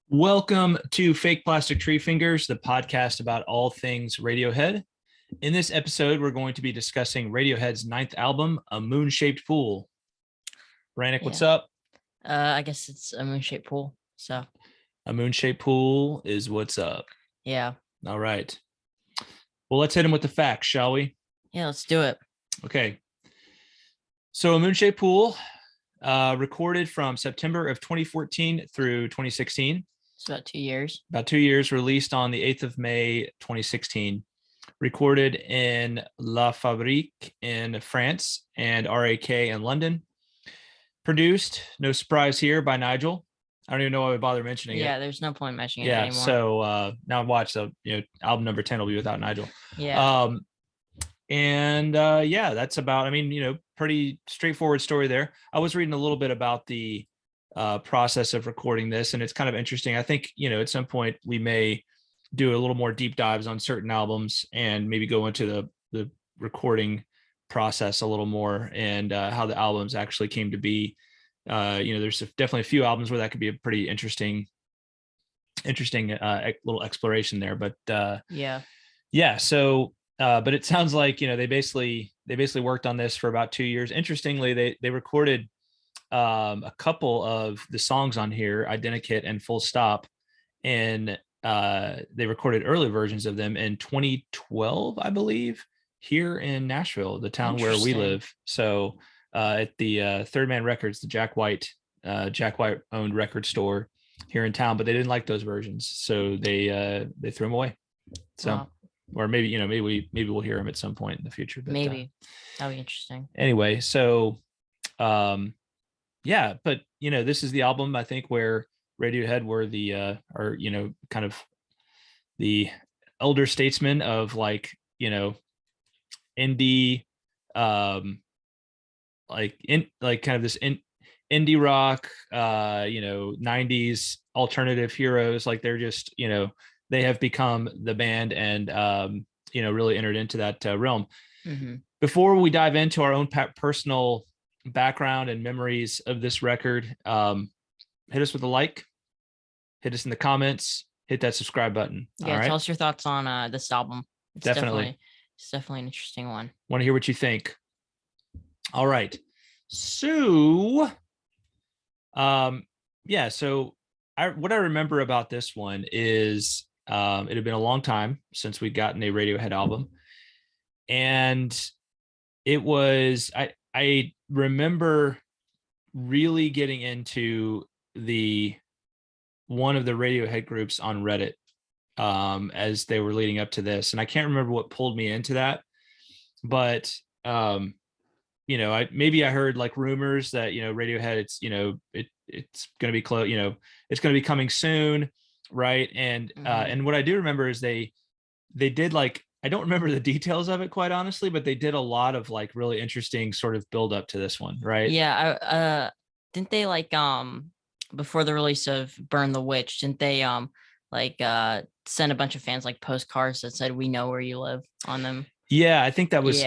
Welcome to Fake Plastic Treefingers, the podcast about all things Radiohead. In this episode, we're going to be discussing Radiohead's ninth album, A Moon-Shaped Pool. Brannick, what's Yeah. up? I guess it's a moon-shaped pool. So A Moon-Shaped Pool is what's up. yeah, All right. Well, let's hit him with the facts, shall we? let's do it. Okay. So A Moon-Shaped Pool, recorded from September of 2014 through 2016. It's about 2 years. About 2 years, released on the 8th of May, 2016. Recorded in La Fabrique in France and RAK in London. Produced, no surprise here, by Nigel. I don't even know why we bother mentioning it. Yeah, there's no point mentioning it Yeah, anymore. so now watch, so album number 10 will be without Nigel. Yeah. Yeah, that's about, pretty straightforward story there. I was reading a little bit about the process of recording this, and it's kind of interesting. I think, at some point we may do a little more deep dives on certain albums and maybe go into the recording process a little more and how the albums actually came to be. There's definitely a few albums where that could be a pretty interesting little exploration there. But yeah. So, but it sounds like they basically worked on this for about 2 years. Interestingly, they recorded a couple of the songs on here, Identikit and Full Stop, and they recorded early versions of them in 2012, I believe, here in Nashville, the town where we live. So at the Third Man Records, the Jack White owned record store here in town, but they didn't like those versions, so they threw them away. So, wow. Or maybe maybe we'll hear them at some point in the future. But, maybe that'll be interesting. Anyway, so yeah, but this is the album, I think, where Radiohead were the kind of the elder statesmen of indie, kind of this indie rock, 90s alternative heroes. Like they're just, they have become the band and really entered into that realm. Mm-hmm. Before we dive into our own personal background and memories of this record, hit us with a like, hit us in the comments, hit that subscribe button. Yeah, all right? Tell us your thoughts on this album. It's definitely an interesting one. Want to hear what you think. All right. So so what I remember about this one is it had been a long time since we'd gotten a Radiohead album, and it was I remember really getting into one of the Radiohead groups on Reddit as they were leading up to this, and I can't remember what pulled me into that, but I heard like rumors that Radiohead, it's going to be close, it's going to be coming soon, right? And and what I do remember is they did, like, I don't remember the details of it, quite honestly, but they did a lot of like really interesting sort of build up to this one, right? Yeah. Didn't they before the release of Burn the Witch, didn't they send a bunch of fans like postcards that said "We know where you live" on them? Yeah, I think that was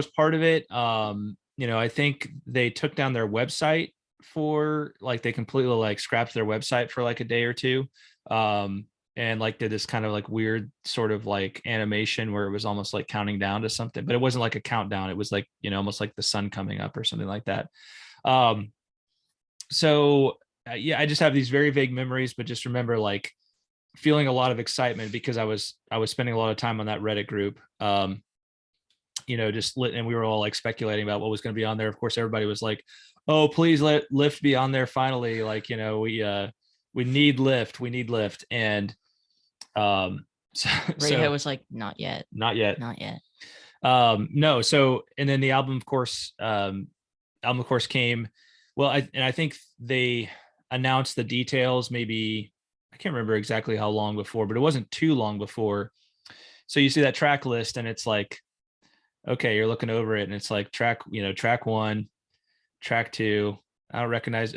part of it. I think they took down their website for they completely scrapped their website for like a day or two. And did this kind of like weird sort of like animation where it was almost like counting down to something, but it wasn't like a countdown. It was like, almost like the sun coming up or something like that. So I just have these very vague memories, but just remember feeling a lot of excitement because I was spending a lot of time on that Reddit group. Just lit, and we were all speculating about what was going to be on there. Of course, everybody was like, "Oh, please let Lift be on there finally!" We need Lift, and Radiohead was like, not yet. No. So, and then the album, of course, came. Well, I think they announced the details. Maybe I can't remember exactly how long before, but it wasn't too long before. So you see that track list, and it's like, okay, you're looking over it, and it's like track 1, track 2. I don't recognize.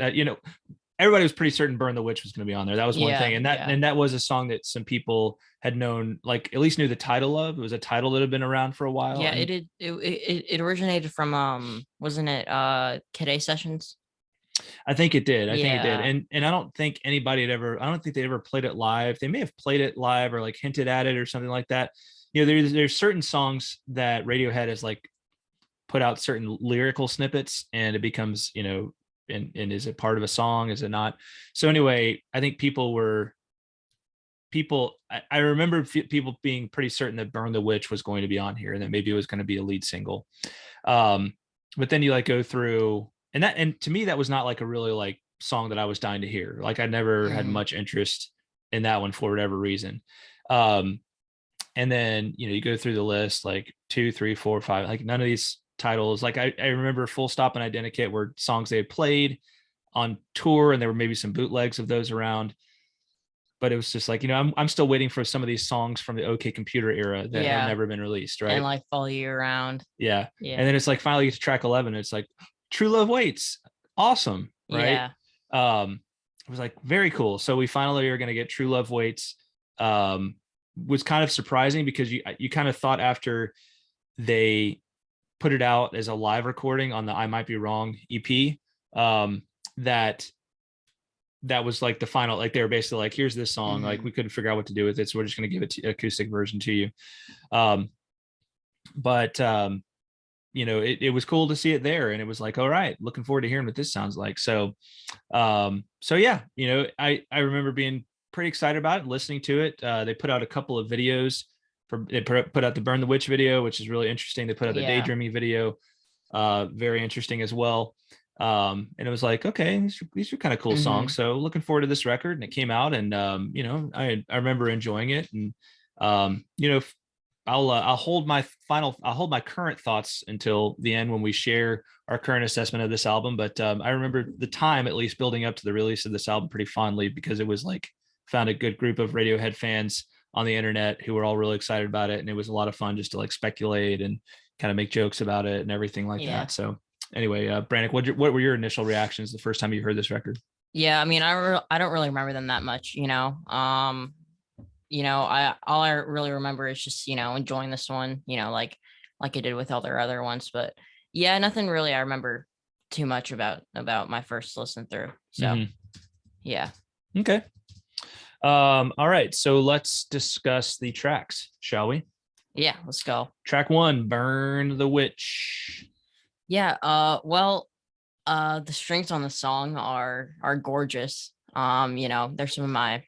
Everybody was pretty certain Burn the Witch was going to be on there. That was one thing. And that was a song that some people had known, at least knew the title of. It was a title that had been around for a while. Yeah, it originated from, wasn't it Kid A Sessions? I think it did. I think it did. Yeah. And I don't think anybody had ever, I don't think they ever played it live. They may have played it live or like hinted at it or something like that. You know, there's certain songs that Radiohead has like put out certain lyrical snippets and it becomes, you know, and is it part of a song? Is it not? So anyway, I think I remember people being pretty certain that Burn the Witch was going to be on here and that maybe it was going to be a lead single. Um, but then you like go through and to me, that was not like a really like song that I was dying to hear. Like I never had much interest in that one for whatever reason. Um, and then, you know, you go through the list like 2, 3, 4, 5, like none of these titles, like I remember Full Stop and Identikit were songs they had played on tour and there were maybe some bootlegs of those around, but it was just like, you know, I'm still waiting for some of these songs from the OK Computer era that have never been released, right? And like Follow You Around. Yeah. And then it's like finally get to track 11. It's like True Love Waits. Awesome. Right. It was like very cool. So we finally are going to get True Love Waits. Was kind of surprising because you kind of thought after they put it out as a live recording on the I Might Be Wrong EP, that was like the final, like they were basically like, here's this song, like we couldn't figure out what to do with it, so we're just going to give it an acoustic version to you. But you know, it was cool to see it there, and it was like, all right, looking forward to hearing what this sounds like. So yeah, you know, I remember being pretty excited about it, listening to it. They put out a couple of videos they put out the Burn the Witch video, which is really interesting. They put out the Daydreaming video, very interesting as well. And it was like, okay, these are kind of cool songs. So looking forward to this record. And it came out, and you know, I remember enjoying it. And you know, I'll hold my current thoughts until the end when we share our current assessment of this album. But I remember the time, at least building up to the release of this album, pretty fondly, because it was like found a good group of Radiohead fans on the internet who were all really excited about it, and it was a lot of fun just to like speculate and kind of make jokes about it and everything like that. So anyway, Brannick, what were your initial reactions the first time you heard this record? Yeah, I mean, I don't really remember them that much, you know. All I really remember is just, you know, enjoying this one, you know, like I did with all their other ones. But yeah, nothing really I remember too much about my first listen through. So yeah. Okay. All right, so let's discuss the tracks, shall we? Yeah, let's go. Track 1, Burn the Witch. Yeah, well, the strings on the song are gorgeous. You know, they're some of my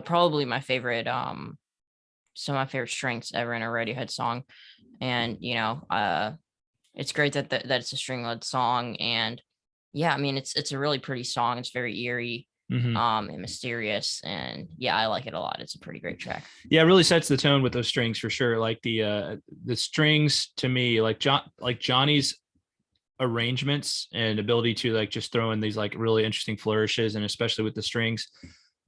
probably my favorite some of my favorite strings ever in a Radiohead song. And you know, it's great that it's a string-led song. And yeah, I mean, it's a really pretty song. It's very eerie, and mysterious, and yeah, I like it a lot. It's a pretty great track. Yeah, it really sets the tone with those strings for sure. Like the strings to me, like Johnny's arrangements and ability to like just throw in these like really interesting flourishes, and especially with the strings,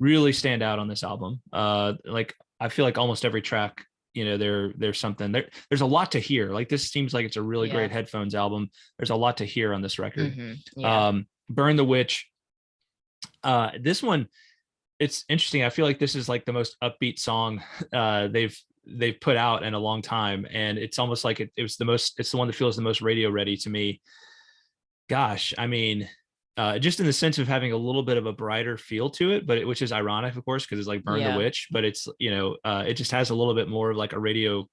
really stand out on this album. Like I feel like almost every track, you know, there's something there's a lot to hear. Like this seems like it's a really great headphones album. There's a lot to hear on this record. Burn the Witch. This one, it's interesting. I feel like this is like the most upbeat song they've put out in a long time, and it's almost like it's the one that feels the most radio ready to me. Gosh, I mean, just in the sense of having a little bit of a brighter feel to it, but which is ironic, of course, because it's like Burn the Witch, but it's, you know, it just has a little bit more of like a radio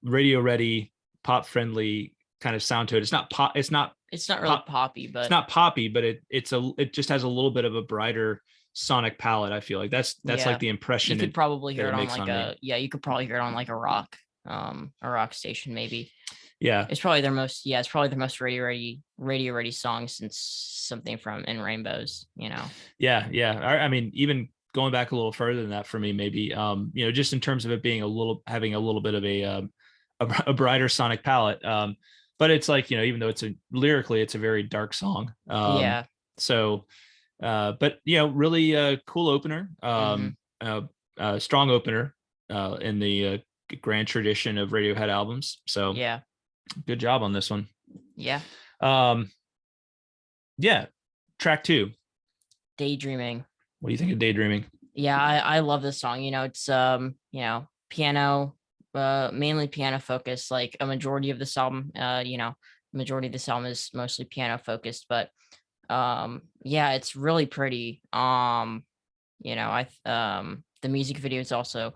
ready, pop friendly kind of sound to it. It's not pop. It's not really poppy, but it's not poppy, but it just has a little bit of a brighter sonic palette. I feel like that's like the impression you could probably hear it on like you could probably hear it on like a rock station maybe. Yeah, it's probably their most radio ready song since something from In Rainbows, you know. Yeah, I mean, even going back a little further than that for me, maybe you know, just in terms of it being having a little bit of a brighter sonic palette. But it's like, you know, even though lyrically it's a very dark song. So but you know, really cool opener, strong opener in the grand tradition of Radiohead albums. So yeah, good job on this one. Yeah. Track 2, Daydreaming. What do you think of Daydreaming? Yeah, I love this song. You know, it's you know, piano, mainly piano focused. Like a majority of this album, you know, the majority of this album is mostly piano focused, but Yeah, it's really pretty. The music video is also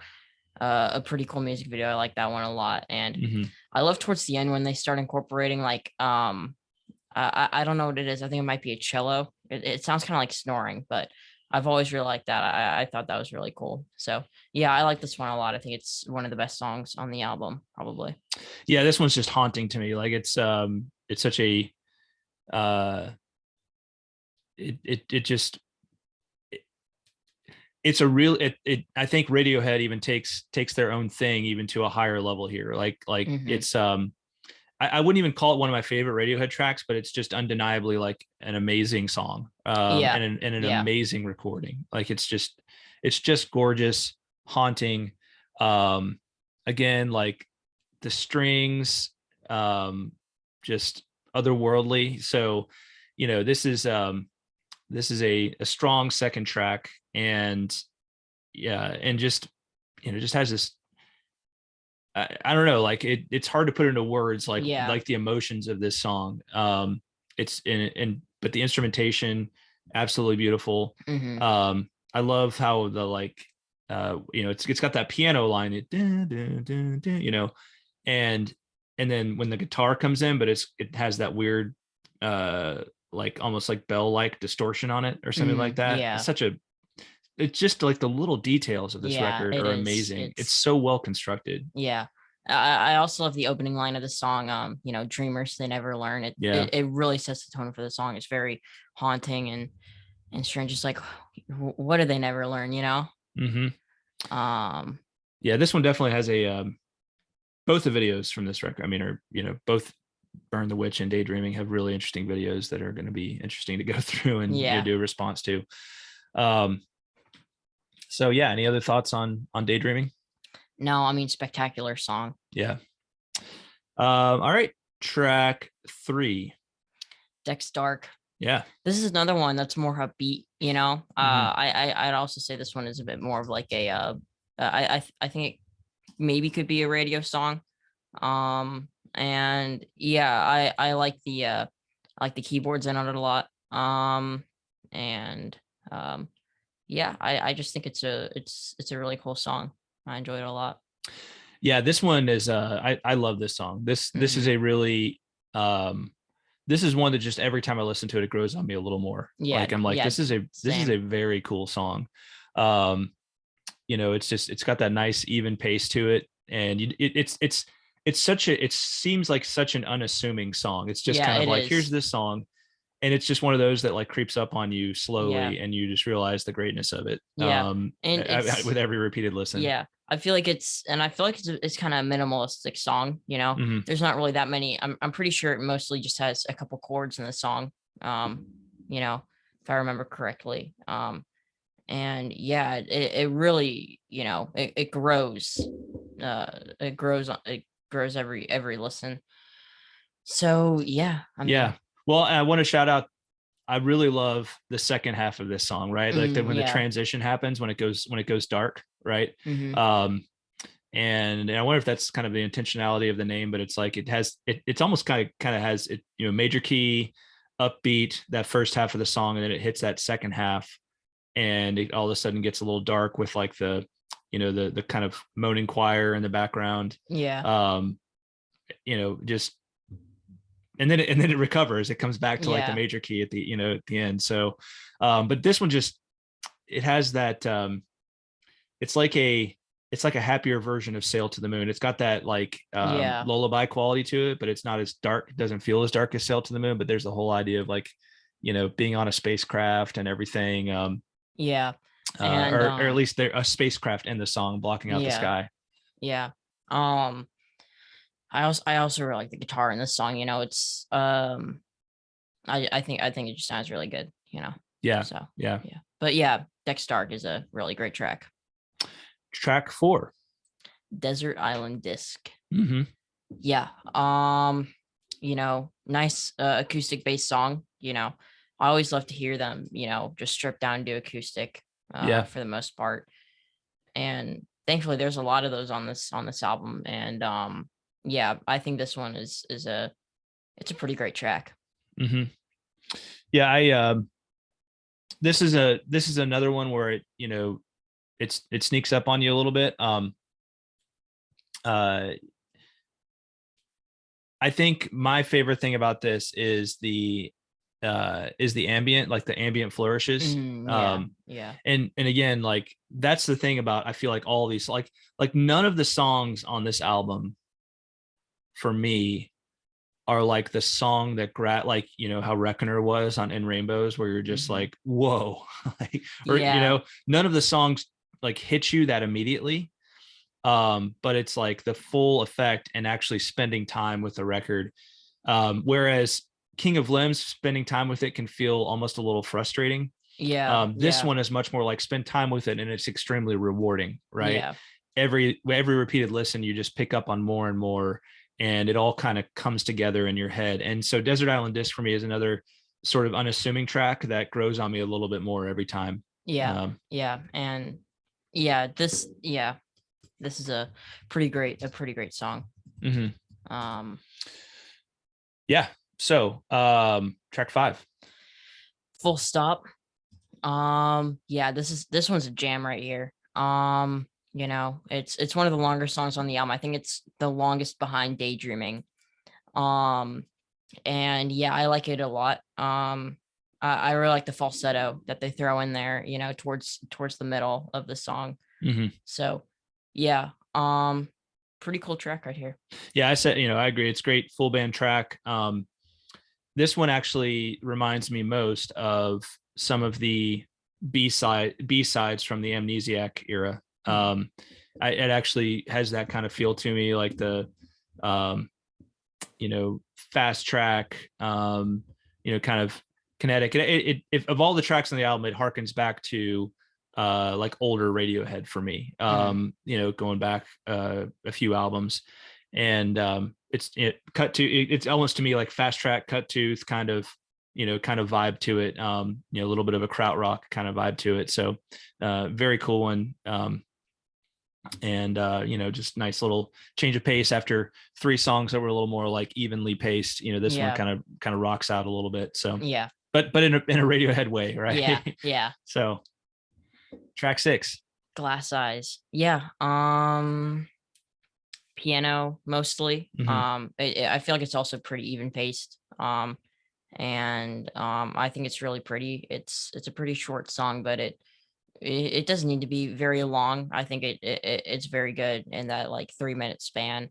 a pretty cool music video. I like that one a lot. And I love towards the end when they start incorporating like I don't know what it is. I think it might be a cello. It sounds kind of like snoring, but I've always really liked that. I thought that was really cool. So yeah, I like this one a lot. I think it's one of the best songs on the album, probably. Yeah, this one's just haunting to me. Like it's such a it just it's a real it I think Radiohead even takes their own thing even to a higher level here. Like it's I wouldn't even call it one of my favorite Radiohead tracks, but it's just undeniably like an amazing song, Yeah. and an amazing recording. Like it's just gorgeous, haunting. Again, like the strings, just otherworldly. So, this is a strong second track, and yeah, and just just has this. I don't know, like it's hard to put into words, like the emotions of this song. It's but the instrumentation, absolutely beautiful. I love how the it's got that piano line, and then when the guitar comes in, but it has that weird like almost like bell like distortion on it or something like that. Yeah. It's just like the little details of this record are is. amazing. It's so well constructed. Yeah. I also love the opening line of the song. Dreamers, they never learn. It really sets the tone for the song. It's very haunting and strange. Just like, what do they never learn, Yeah, this one definitely has a both the videos from this record, I mean, are both Burn the Witch and Daydreaming have really interesting videos that are going to be interesting to go through and do a response to. So yeah, any other thoughts on Daydreaming? No, I mean, spectacular song. Yeah. All right, track 3. Deck's Dark. Yeah. This is another one that's more upbeat, I'd also say this one is a bit more of like a I think it maybe could be a radio song. And yeah, I like the keyboards in on it a lot. And yeah, I just think it's a really cool song. I enjoy it a lot. Yeah, this one is I love this song. This is a really this is one that just every time I listen to it, it grows on me a little more. Yeah, like I'm like, this is a very cool song. It's got that nice even pace to it, and it seems like such an unassuming song. It's just kind of like, here's this song, and it's just one of those that like creeps up on you slowly, and you just realize the greatness of it. And with every repeated listen. Yeah, I feel like it's kind of a minimalistic song. There's not really that many. I'm pretty sure it mostly just has a couple chords in the song. If I remember correctly. And yeah, it really, it grows. It grows every listen. So yeah. Well, I want to shout out, I really love the second half of this song, right? Like when the transition happens, when it goes dark, right? And I wonder if that's kind of the intentionality of the name, but it's like it's almost kind of has it, major key, upbeat, that first half of the song, and then it hits that second half, and it all of a sudden gets a little dark with like the kind of moaning choir in the background. Just and then it recovers. It comes back to like the major key at the end. So, but this one it has that. It's like a happier version of Sail to the Moon. It's got that like lullaby quality to it, but it's not as dark. It doesn't feel as dark as Sail to the Moon. But there's the whole idea of like, being on a spacecraft and everything. Or at least there a spacecraft in the song blocking out the sky. Yeah. I also really like the guitar in this song. It's I think it just sounds really good. Yeah. So yeah. But yeah, Deck's Dark is a really great track. Track 4. Desert Island Disc. Yeah. Nice acoustic based song. I always love to hear them, just stripped down to acoustic for the most part. And thankfully there's a lot of those on this album. And I think this one is a pretty great track. Yeah, I this is another one where it sneaks up on you a little bit. Uh I think my favorite thing about this is the ambient, like the ambient flourishes. Yeah, yeah, And again, like that's the thing about, I feel like all these, like none of the songs on this album for me are like the song that like how Reckoner was on In Rainbows, where you're just like, whoa. Like, or yeah, none of the songs like hit you that immediately. But it's like the full effect and actually spending time with the record. Whereas King of Limbs, spending time with it can feel almost a little frustrating. yeah, This yeah, one is much more like spend time with it, and it's extremely rewarding, right? yeah, Every repeated listen, you just pick up on more and more, and it all kind of comes together in your head. And so Desert Island Disc for me is another sort of unassuming track that grows on me a little bit more every time. yeah, yeah, and yeah, this is a pretty great song. Mm-hmm. Um, Yeah. So track 5. Full Stop. Yeah, this one's a jam right here. It's one of the longer songs on the album. I think it's the longest behind Daydreaming. Um, and yeah, I like it a lot. I really like the falsetto that they throw in there, towards the middle of the song. Mm-hmm. So yeah, pretty cool track right here. Yeah, I said, I agree. It's great full band track. This one actually reminds me most of some of the B sides from the Amnesiac era. It actually has that kind of feel to me, like the um, fast track, kind of kinetic. If of all the tracks on the album, it harkens back to like older Radiohead for me. Going back a few albums, and it's almost to me like fast track, cut tooth kind of kind of vibe to it. A little bit of a krautrock kind of vibe to it. So very cool one. And just nice little change of pace after 3 songs that were a little more like evenly paced. This one Yeah, kind of rocks out a little bit. So yeah, but in a Radiohead way, right? yeah, yeah. So track 6. Glass Eyes. Yeah. Piano mostly. Mm-hmm. I feel like it's also pretty even paced. And I think it's really pretty. It's a pretty short song, but it doesn't need to be very long. I think it's very good in that like 3-minute span.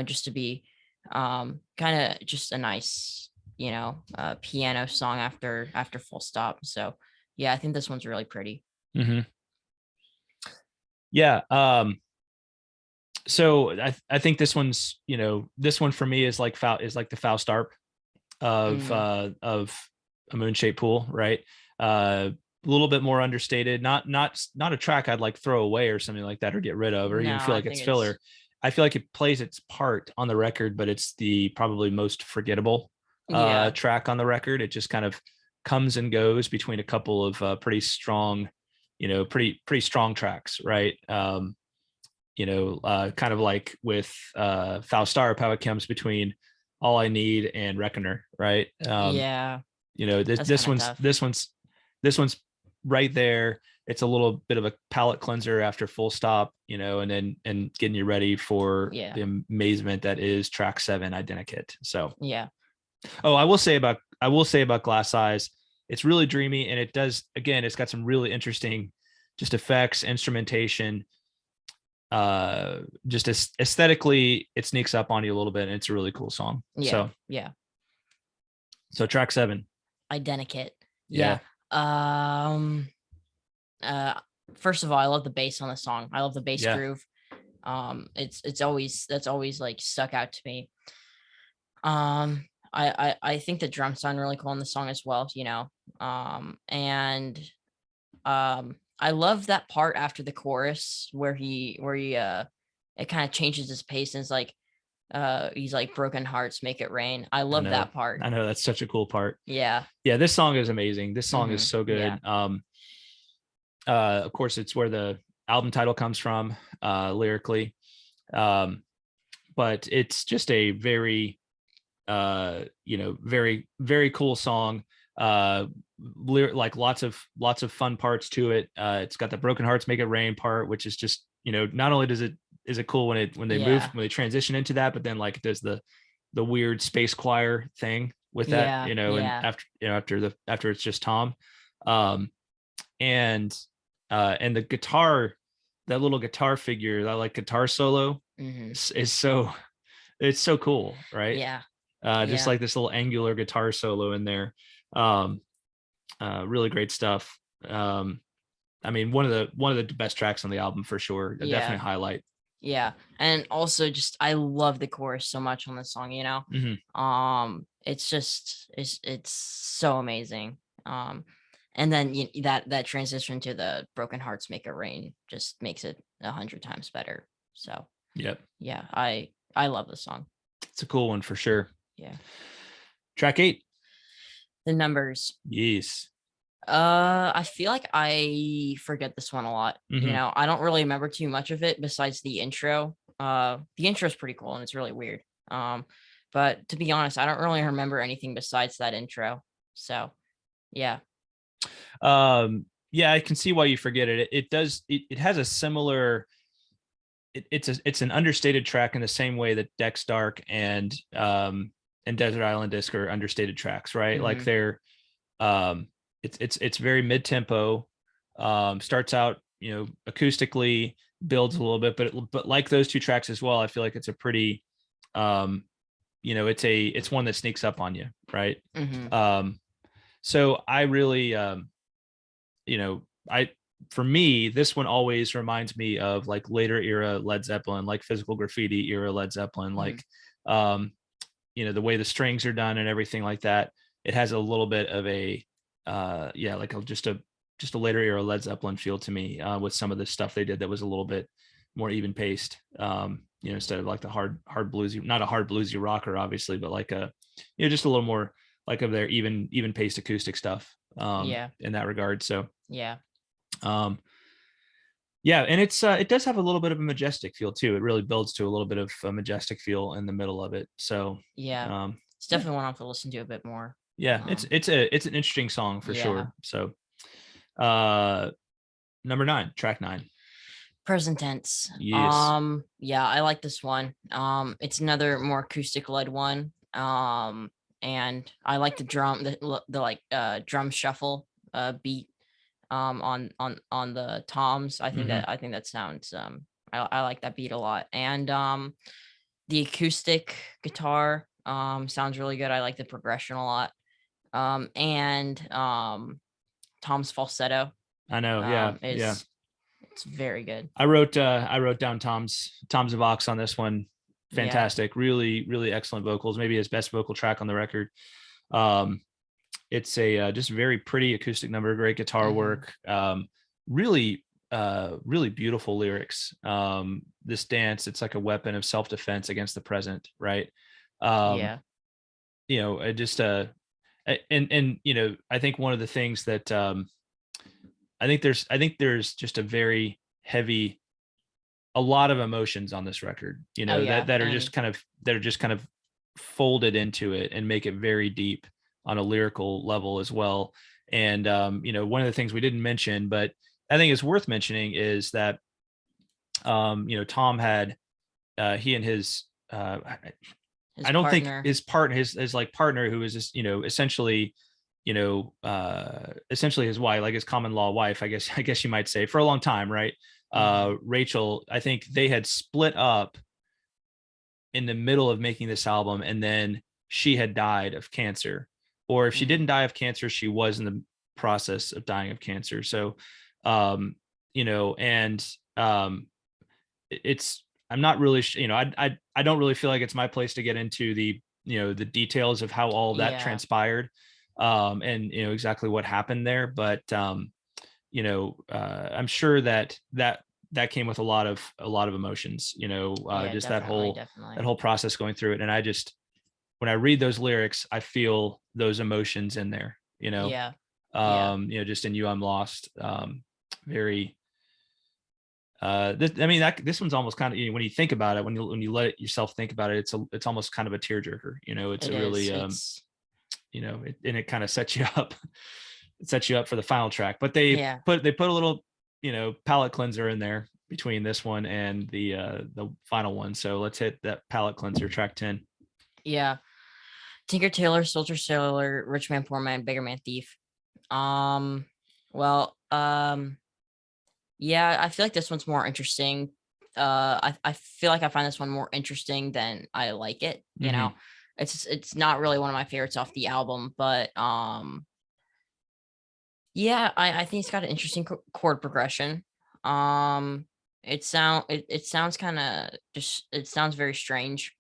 Just to be kind of just a nice, piano song after Full Stop. So yeah, I think this one's really pretty. Mm-hmm. Yeah. So I think this one's, this one for me is like the Faust Arp Mm, of A Moon-Shaped Pool, right? A little bit more understated, not a track I'd like throw away or something like that, or get rid of, or no, even feel I like think it's filler. it's I feel like it plays its part on the record, but it's the probably most forgettable yeah, track on the record. It just kind of comes and goes between a couple of pretty strong, pretty strong tracks, right? Kind of like with Faustarp, how it comes between All I Need and Reckoner, right? yeah. This That's kind of tough. this one's right there. It's a little bit of a palate cleanser after Full Stop, and getting you ready for Yeah, the amazement that is track 7, Identikit. So, yeah, oh, I will say about Glass Eyes, it's really dreamy, and it does, again, it's got some really interesting just effects, instrumentation. Just aesthetically, it sneaks up on you a little bit, and it's a really cool song. yeah, yeah. So track 7. Identikit. Yeah. Yeah. Um. Uh. First of all, I love the bass on the song. I love the bass Yeah. groove. It's always that's always like stuck out to me. I think the drums sound really cool in the song as well. And I love that part after the chorus where he it kind of changes his pace and it's like he's like broken hearts make it rain. I I love know. that part. I know, that's such a cool part. Yeah. Yeah, this song is amazing. This song is so Yeah. good. Of course, it's where the album title comes from, lyrically. But it's just a very very, very cool song. Like lots of fun parts to it. It's got the broken hearts make it rain part, which is just, not only is it cool when they transition into that, but then like it does the weird space choir thing with that, and after it's just Tom. Um, and and the guitar, that little guitar figure, that like guitar solo is so, it's so cool, right? Just like this little angular guitar solo in there. um Really great stuff. I mean, one of the best tracks on the album for sure. A definite highlight. And also just I love the chorus so much on this song, it's just it's so amazing. And then that transition to the broken hearts make it rain just makes it 100 times better. So Yep. I love this song. It's a cool one for sure. Yeah. Track 8. The Numbers. Yes. I feel like I forget this one a lot. I don't really remember too much of it besides the intro. The intro is pretty cool and it's really weird. But to be honest, I don't really remember anything besides that intro. So, yeah. Yeah, I can see why you forget it. It does. It has a similar. It's an understated track in the same way that Dex Dark and Desert Island Disc are understated tracks, right? Like they're it's very mid tempo. Starts out acoustically, builds a little bit, but like those two tracks as well, I feel like it's a pretty it's one that sneaks up on you, right? So I really for me, this one always reminds me of like later era Led Zeppelin, like Physical Graffiti era Led Zeppelin, like the way the strings are done and everything like that. It has a little bit of a just a later era Led Zeppelin feel to me, with some of the stuff they did that was a little bit more even paced, instead of like the hard bluesy, not a hard bluesy rocker obviously, but like a just a little more like of their even paced acoustic stuff in that regard. So and it does have a little bit of a majestic feel too. It really builds to a little bit of a majestic feel in the middle of it. So it's definitely one I have to listen to a bit more. It's an interesting song for sure. So number 9, track 9. Present Tense. Yes. I like this one. It's another more acoustic led one. And I like the drum shuffle beat on the toms. I think that sounds I like that beat a lot. And the acoustic guitar sounds really good. I like the progression a lot. And Tom's falsetto. I know. It's very good. I wrote down Tom's box on this one. Fantastic. Really, really excellent vocals. Maybe his best vocal track on the record. It's a just very pretty acoustic number, great guitar work. Really beautiful lyrics. This dance, it's like a weapon of self-defense against the present, right? I just and I think one of the things that I think there's just a very heavy, a lot of emotions on this record, that are just kind of folded into it and make it very deep on a lyrical level as well. And one of the things we didn't mention, but I think is worth mentioning, is that Tom had he and his I don't think his partner, his like partner, who is just essentially essentially his wife, like his common law wife, I guess you might say, for a long time, right? Rachel, I think they had split up in the middle of making this album, and then she had died of cancer, or if she didn't die of cancer, she was in the process of dying of cancer. So it's, I'm not really I don't really feel like it's my place to get into the the details of how all that transpired, and exactly what happened there, but I'm sure that came with a lot of emotions, just that whole process going through it. And I just, when I read those lyrics, I feel those emotions in there, just in You I'm Lost. Very, This one's almost kind of, when you think about it, when you let yourself think about it, it's almost kind of a tearjerker. It's It a is. really It's and it kind of sets you up. It sets you up for the final track. But they yeah. put a little palate cleanser in there between this one and the final one. So let's hit that palate cleanser, track 10. Yeah. Tinker Tailor, Soldier Sailor, Rich Man, Poor Man, Beggar Man, Thief. Well, yeah, I feel like this one's more interesting. I feel like I find this one more interesting than I like it. Mm-hmm. It's not really one of my favorites off the album, but yeah, I think it's got an interesting chord progression. It sounds kind of just it sounds very strange,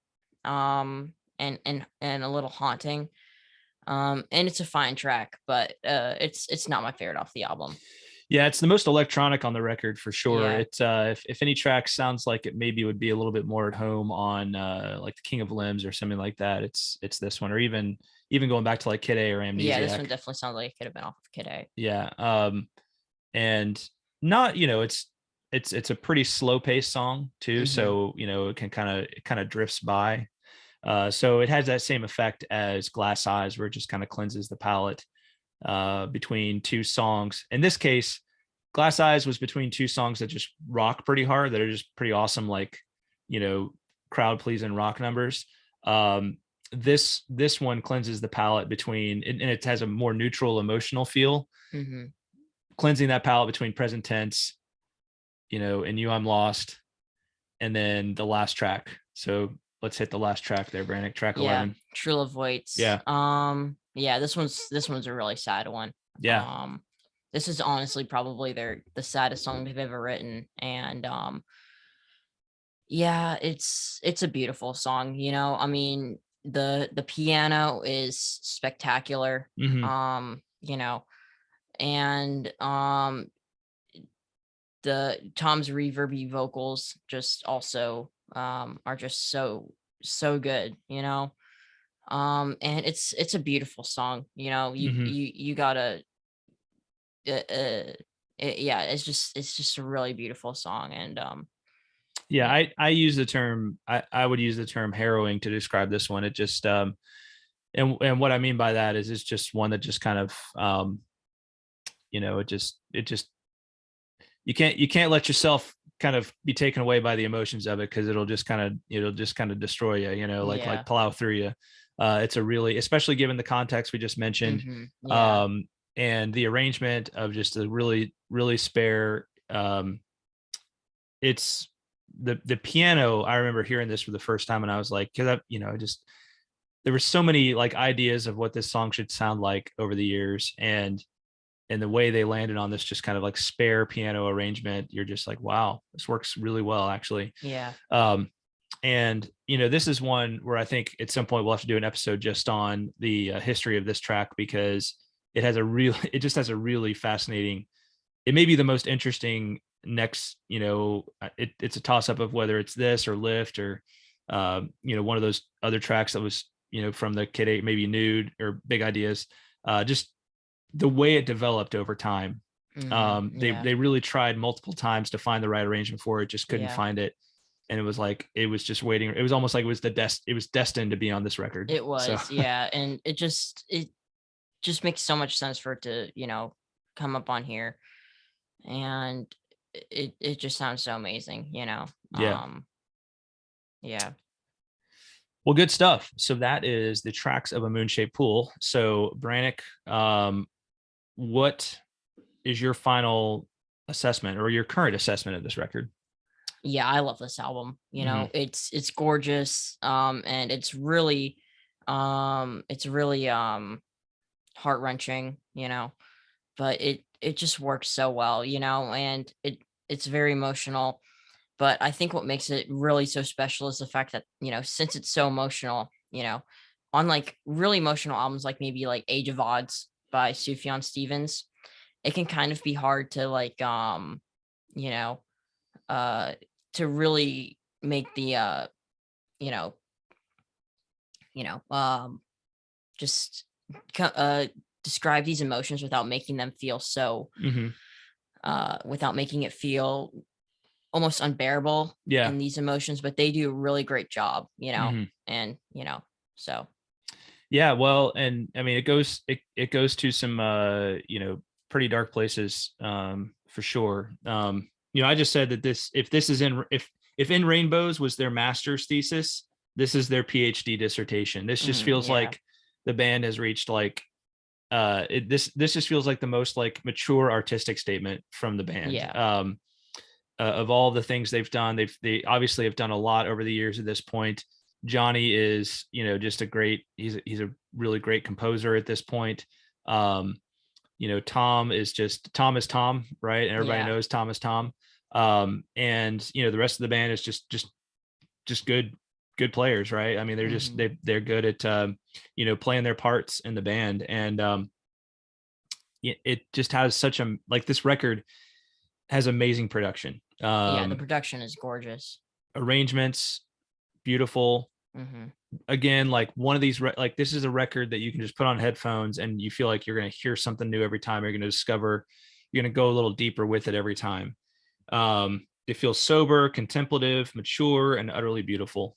and a little haunting. And it's a fine track, but it's not my favorite off the album. Yeah, it's the most electronic on the record for sure. Yeah, It's if any track sounds like it maybe would be a little bit more at home on like the King of Limbs or something like that, it's this one, or even going back to like Kid A or yeah, this Amnesiac. one definitely sounds like it could have been off of Kid A. Yeah. And not, it's a pretty slow paced song too. Mm-hmm. So, it kind of drifts by. So it has that same effect as Glass Eyes, where it just kind of cleanses the palate between two songs. In this case, Glass Eyes was between two songs that just rock pretty hard, that are just pretty awesome, like, crowd pleasing rock numbers. This one cleanses the palate between, and it has a more neutral emotional feel, Mm-hmm. cleansing that palate between Present Tense, and You I'm Lost, and then the last track. So let's hit the last track there, Brannick, track Yeah, 11. True Love Waits. Yeah. Yeah, this one's a really sad one. Yeah. This is honestly probably the saddest song they've ever written, and yeah, it's a beautiful song. I mean, the piano is spectacular. Mm-hmm. And the Tom's reverby vocals just also are just so good. And it's a beautiful song. Mm-hmm. You gotta yeah, it's just a really beautiful song. And Yeah, yeah. I use the term, I would use the term harrowing to describe this one. It just and what I mean by that is it's just one that just kind of it just you can't let yourself kind of be taken away by the emotions of it, because it'll just kind of destroy you, like Yeah. plow through you. It's a really, especially given the context we just mentioned, Yeah. and the arrangement of just a really really spare, it's the piano. I remember hearing this for the first time and I was like, because I just, there were so many like ideas of what this song should sound like over the years, and the way they landed on this just kind of like spare piano arrangement, you're just like, wow, this works really well actually. Yeah. And this is one where I think at some point we'll have to do an episode just on the history of this track, because it just has a really fascinating, it may be the most interesting next, it's a toss up of whether it's this or Lift, or one of those other tracks that was, from the Kid A, maybe Nude or Big Ideas. Just the way it developed over time. Yeah. They really tried multiple times to find the right arrangement for it, just couldn't Yeah. find it. And it was like, it was just waiting. It was almost like it was destined to be on this record. It So was, yeah, and it just makes so much sense for it to, come up on here, and it just sounds so amazing. yeah. Yeah. Well, good stuff. So that is the tracks of A Moon-Shaped Pool. So Brannick, what is your final assessment, or your current assessment of this record? Yeah, I love this album. Mhm. It's gorgeous, and it's really heart-wrenching, but it just works so well, and it's very emotional. But I think what makes it really so special is the fact that, since it's so emotional, on like really emotional albums, like maybe like Age of Odds by Sufjan Stevens, it can kind of be hard to like, you know, uh, to really make the, you know, you know, just describe these emotions without making them feel so, Mhm. without making it feel almost unbearable Yeah. in these emotions, but they do a really great job, you know, Mhm. and, you know, so. Yeah, well, and I mean, it goes to some, you know, pretty dark places, for sure. You know, I just said that if this is if In Rainbows was their master's thesis, this is their PhD dissertation. This just feels Yeah. like the band has reached like, this just feels like the most like mature artistic statement from the band. Yeah. Of all the things they've done, they obviously have done a lot over the years at this point. Johnny is, you know, just a great, he's a really great composer at this point. Um, you know, Tom is Tom, right? And everybody Yeah. knows Tom is Tom. And you know, the rest of the band is just good players, right? I mean, they're just they're good at you know, playing their parts in the band. And it just has such a, like, this record has amazing production. Yeah, the production is gorgeous. Arrangements, beautiful. Mhm. Again, like one of these, like this is a record that you can just put on headphones and you feel like you're going to hear something new every time. You're going to discover, you're going to go a little deeper with it every time. It feels sober, contemplative, mature, and utterly beautiful.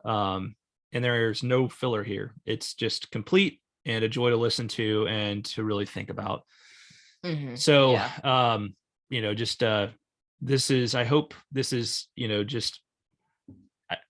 And there's no filler here. It's just complete and a joy to listen to and to really think about. So, Yeah. you know, just this is, I hope this is, you know, just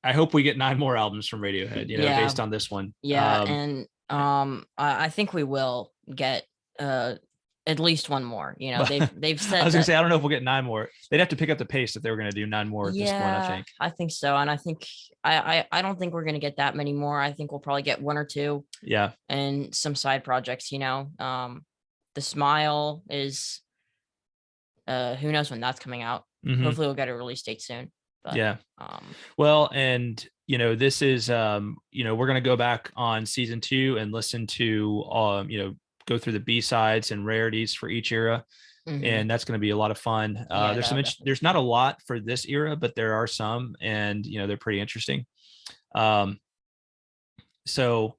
I hope we get 9 more albums from Radiohead, you know, Yeah. based on this one. Yeah, and I think we will get at least one more. You know, they've I said was gonna that. say, I don't know if we'll get 9 more. They'd have to pick up the pace if they were gonna do 9 more at this point, I Yeah, think. I think so, and I think I don't think we're gonna get that many more. I think we'll probably get one or two. Yeah. And some side projects. You know, the Smile is who knows when that's coming out. Mhm. Hopefully, we'll get a release date soon. But Yeah. Well, and you know, this is you know, we're gonna go back on season 2 and listen to you know, go through the B-sides and rarities for each era. And that's going to be a lot of fun. Yeah, There's not a lot for this era, but there are some, and you know, they're pretty interesting. So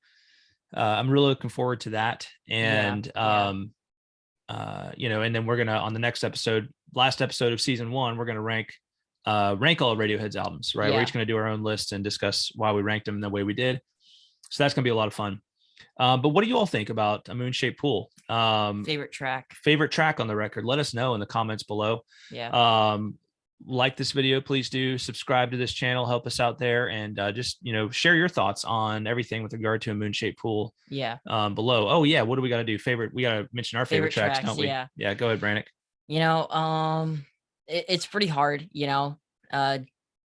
I'm really looking forward to that. And you know, and then we're gonna, on the next episode, last episode of season 1, we're gonna rank all of Radiohead's albums, right? We're each gonna do our own lists and discuss why we ranked them the way we did. So that's gonna be a lot of fun. But what do you all think about A Moon-Shaped Pool? favorite track on the record? Let us know in the comments below. Yeah. Like this video, please do. Subscribe to this channel, help us out there, and just, you know, share your thoughts on everything with regard to A Moon-Shaped Pool. Yeah. Below. Oh yeah, what do we got to do? We got to mention our favorite tracks, don't we? Yeah, go ahead, Brannick. You know, it's pretty hard. You know,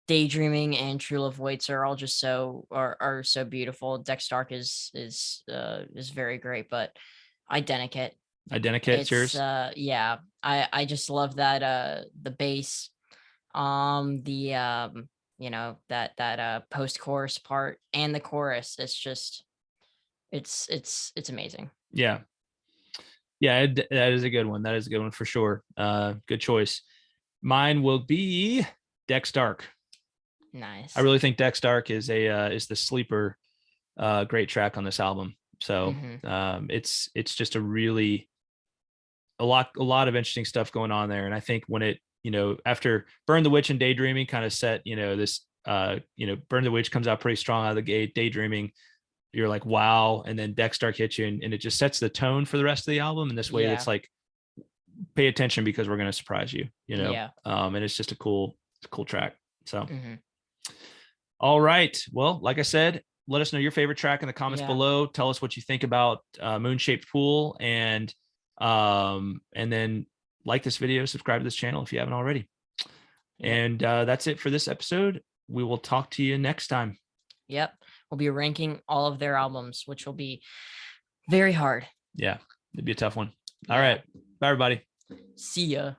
Daydreaming and True Love Waits are all just are so beautiful. Dex Dark is very great, but Identikit. Identikit, cheers. Yeah, I just love that the bass, you know, that post chorus part and the chorus. It's just it's amazing. Yeah. Yeah, that is a good one. That is a good one for sure. Good choice. Mine will be Dex Dark. Nice. I really think Dex Dark is the sleeper great track on this album. So it's just a lot of interesting stuff going on there. And I think when it, you know, after Burn the Witch and Daydreaming kind of set, you know, this you know, Burn the Witch comes out pretty strong out of the gate. Daydreaming, you're like, wow. And then Dex Dark hits you, and it just sets the tone for the rest of the album in this way. It's like, pay attention because we're going to surprise you, you know? And it's just a cool track. So all right, well, like I said, let us know your favorite track in the comments below. Tell us what you think about Moon-Shaped Pool, and then like this video, subscribe to this channel if you haven't already. And that's it for this episode. We will talk to you next time. Yep. We'll be ranking all of their albums, which will be very hard. Yeah, it'd be a tough one. All right. Bye, everybody. See ya.